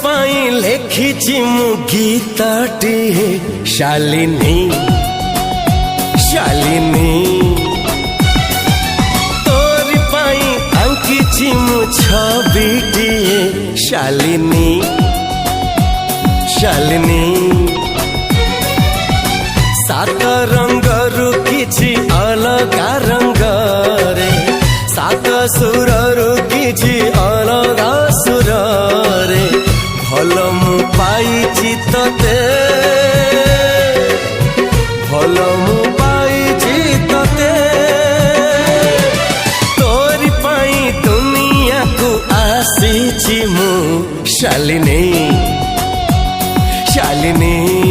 पाई लेखिछि मु गीतटी शालिनी शालिनी तोरी पाई आंकिछि मु छबिटी शालिनी शालिनी सात रंगरु किछि अलगा रंग रे सात सुररु किछि अलगा सुर रे भल मु पाइछि तते भल मु पाइछि तते तोरी पाई दुनिया को आसीछि मु शालिनी शालिनी।